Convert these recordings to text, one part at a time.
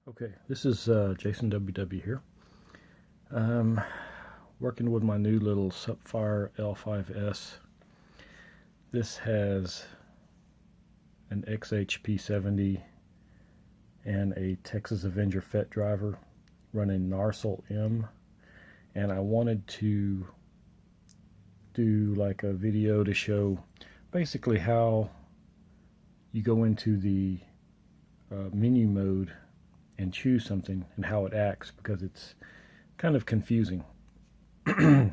Okay, this is Jason WW here. Working with my new little Supfire L5S. This has an XHP70 and a Texas Avenger FET driver running Narsil M, and I wanted to do like a video to show basically how you go into the menu mode and choose something and how it acts, because it's kind of confusing. Okay,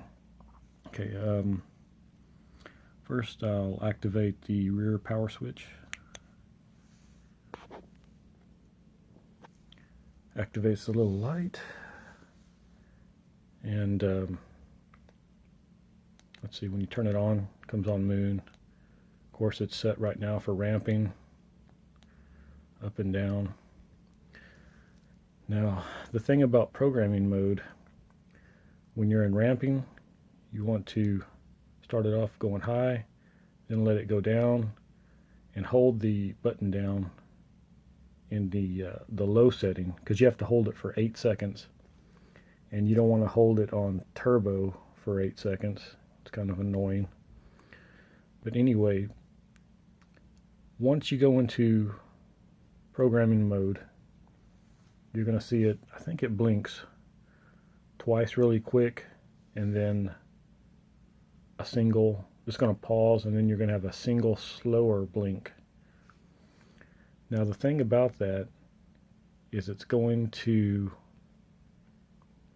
first I'll activate the rear power switch. Activates the little light, and let's see, when you turn it on, it comes on moon. Of course, it's set right now for ramping, up and down. Now, the thing about programming mode, when you're in ramping, you want to start it off going high, then let it go down, and hold the button down in the low setting, because you have to hold it for 8 seconds, and you don't want to hold it on turbo for 8 seconds. It's kind of annoying. But anyway, once you go into programming mode, you're going to see it, I think it blinks twice really quick, and then a single, it's going to pause, and then you're going to have a single slower blink. Now the thing about that is it's going to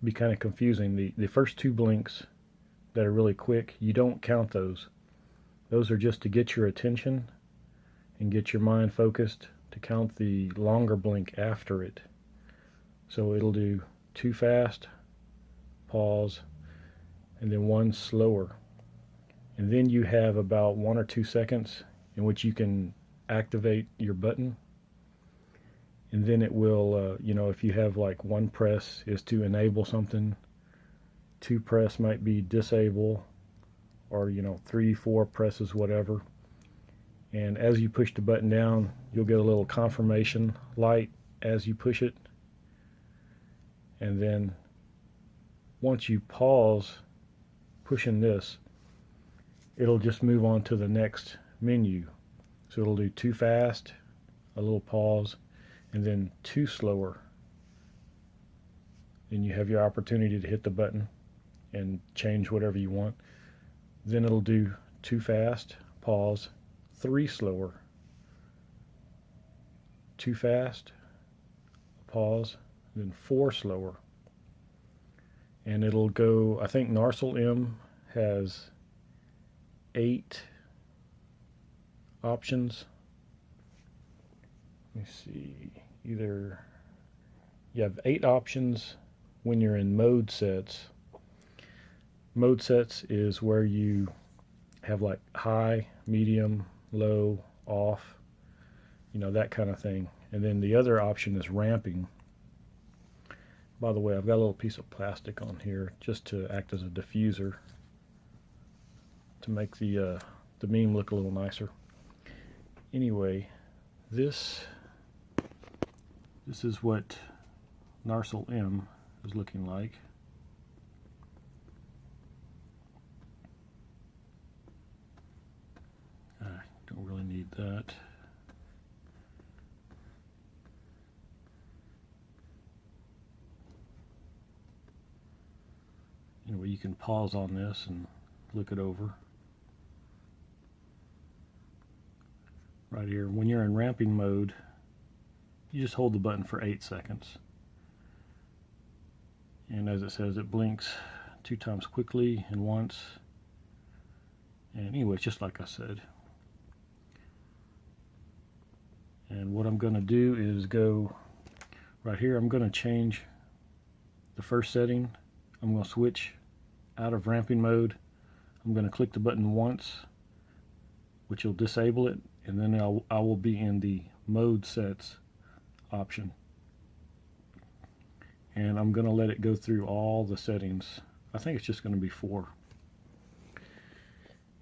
be kind of confusing. The first two blinks that are really quick, you don't count those. Those are just to get your attention and get your mind focused, to count the longer blink after it. So it'll do 2 fast, pause, and then 1 slower. And then you have about 1 or 2 seconds in which you can activate your button. And then it will, if you have like 1 press is to enable something, 2 press might be disable, or 3, 4 presses, whatever. And as you push the button down, you'll get a little confirmation light as you push it. And then once you pause pushing this, it'll just move on to the next menu. So it'll do 2 fast, a little pause, and then 2 slower. Then you have your opportunity to hit the button and change whatever you want. Then it'll do 2 fast, pause, 3 slower, 2 fast, pause, then 4 slower. And it'll go, I think Narsil M has 8 options. Let me see, you have 8 options when you're in mode sets. Mode sets is where you have like high, medium, low, off, that kind of thing. And then the other option is ramping. By the way, I've got a little piece of plastic on here just to act as a diffuser to make the meme look a little nicer. Anyway, this is what Narsil M is looking like. I don't really need that. Anyway, you can pause on this and look it over. Right here, when you're in ramping mode, you just hold the button for 8 seconds. And as it says, it blinks 2 times quickly and once. And anyway, it's just like I said. And what I'm going to do is go right here. I'm going to change the first setting. I'm going to switch out of ramping mode. I'm going to click the button once, which will disable it, and then I will be in the mode sets option. And I'm going to let it go through all the settings. I think it's just going to be 4.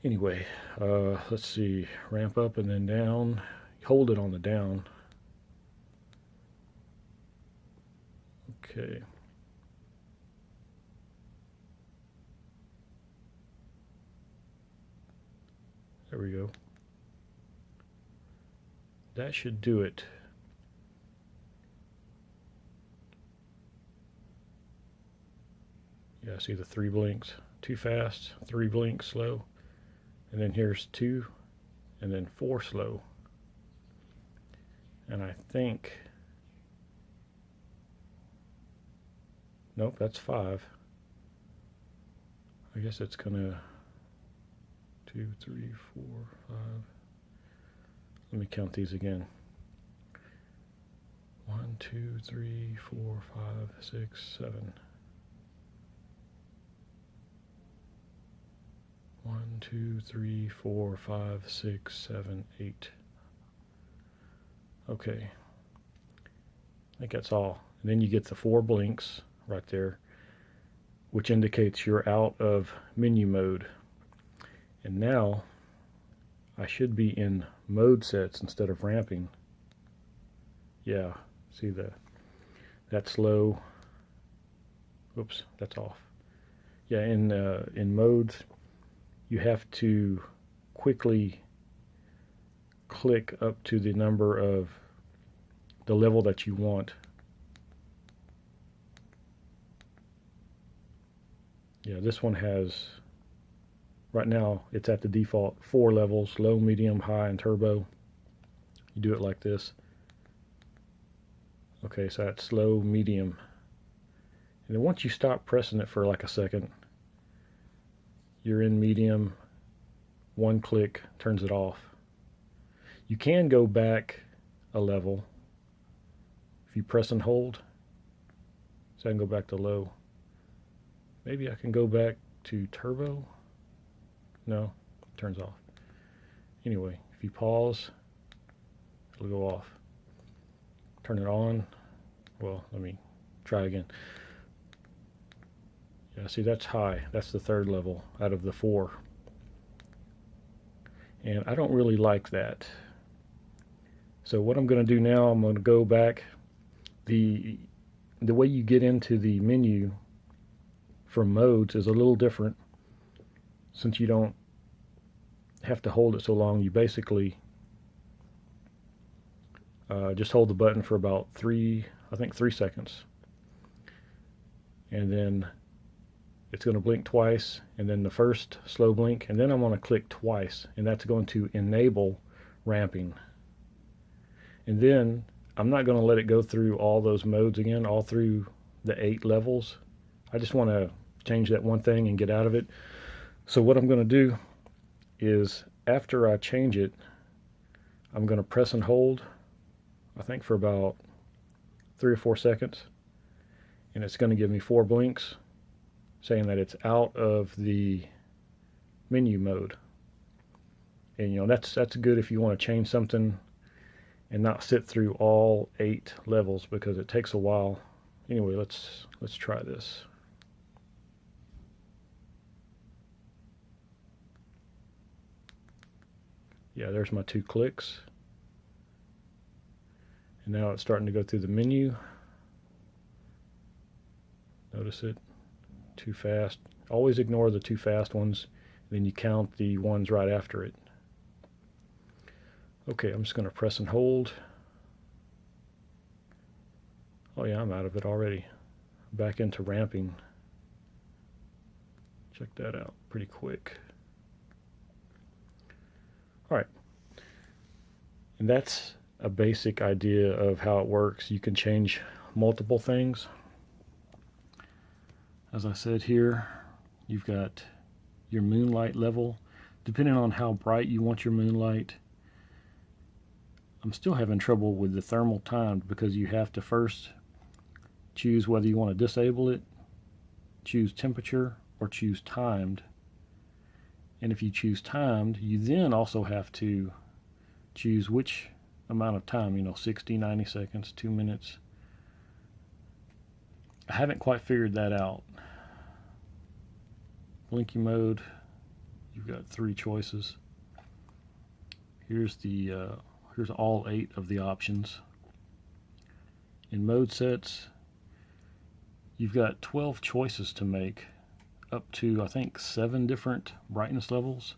Anyway, let's see, ramp up and then down. Hold it on the down. Okay. There we go. That should do it. Yeah, see the 3 blinks. Too fast, 3 blinks slow. And then here's 2, and then 4 slow. And I think, nope, that's 5. I guess it's gonna 2, 3, 4, 5. Let me count these again. 1, 2, 3, 4, 5, 6, 7. 1, 2, 3, 4, 5, 6, 7, 8. Okay. I think that's all. And then you get the 4 blinks right there, which indicates you're out of menu mode. And now I should be in mode sets instead of ramping. Yeah, see that's low. Oops, that's off. Yeah, in modes, you have to quickly click up to the number of the level that you want. Yeah, this one has, right now it's at the default 4 levels: low, medium, high, and turbo. You do it like this. Okay, so that's low, medium. And then once you stop pressing it for like a second, you're in medium. 1 click turns it off. You can go back a level if you press and hold. So I can go back to low. Maybe I can go back to turbo. No, it turns off. Anyway, if you pause, it'll go off. Turn it on. Well, let me try again. Yeah, see, that's high. That's the 3rd level out of the 4. And I don't really like that. So what I'm going to do now, I'm going to go back. The way you get into the menu from modes is a little different. Since you don't have to hold it so long, you basically just hold the button for about 3 seconds. And then it's going to blink twice, and then the first slow blink, and then I'm going to click twice, and that's going to enable ramping. And then I'm not going to let it go through all those modes again, all through the 8 levels. I just want to change that one thing and get out of it. So what I'm going to do is, after I change it, I'm going to press and hold, I think for about 3 or 4 seconds, and it's going to give me 4 blinks saying that it's out of the menu mode. And you know, that's good if you want to change something and not sit through all 8 levels, because it takes a while. Anyway, let's try this. Yeah, there's my 2 clicks. And now it's starting to go through the menu. Notice it, too fast. Always ignore the too fast ones, then you count the ones right after it. Okay, I'm just going to press and hold. Oh yeah, I'm out of it already. Back into ramping. Check that out, pretty quick. Alright, and that's a basic idea of how it works. You can change multiple things. As I said here, you've got your moonlight level. Depending on how bright you want your moonlight, I'm still having trouble with the thermal timed, because you have to first choose whether you want to disable it, choose temperature, or choose timed. And if you choose timed, you then also have to choose which amount of time, you know, 60, 90 seconds, 2 minutes. I haven't quite figured that out. Blinky mode, you've got 3 choices. Here's all 8 of the options. In mode sets, You've got 12 choices to make, up to I think 7 different brightness levels.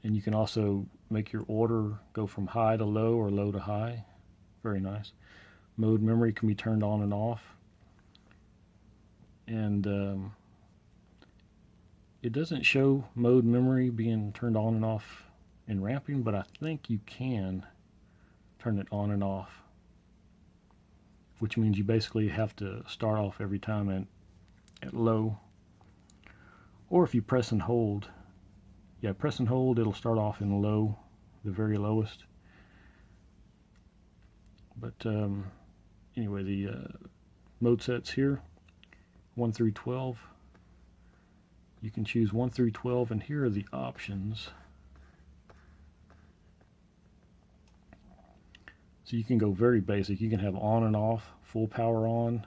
And you can also make your order go from high to low or low to high. Very nice. Mode memory can be turned on and off. And it doesn't show mode memory being turned on and off in ramping, but I think you can turn it on and off, which means you basically have to start off every time at low. Or if you press and hold, yeah, press and hold, it'll start off in low, the very lowest. But anyway, the mode sets here, 1 through 12. You can choose 1 through 12, and here are the options. So you can go very basic. You can have on and off, full power on,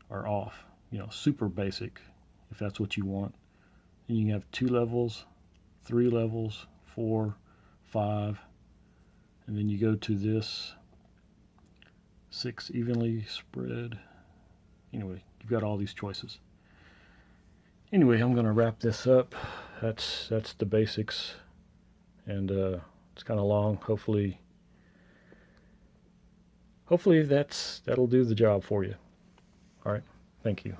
or off. You know, super basic, if that's what you want. And you can have 2 levels, 3 levels, 4, 5, and then you go to this 6 evenly spread. Anyway, you've got all these choices. Anyway, I'm going to wrap this up. That's the basics, and it's kind of long. Hopefully that'll do the job for you. All right, thank you.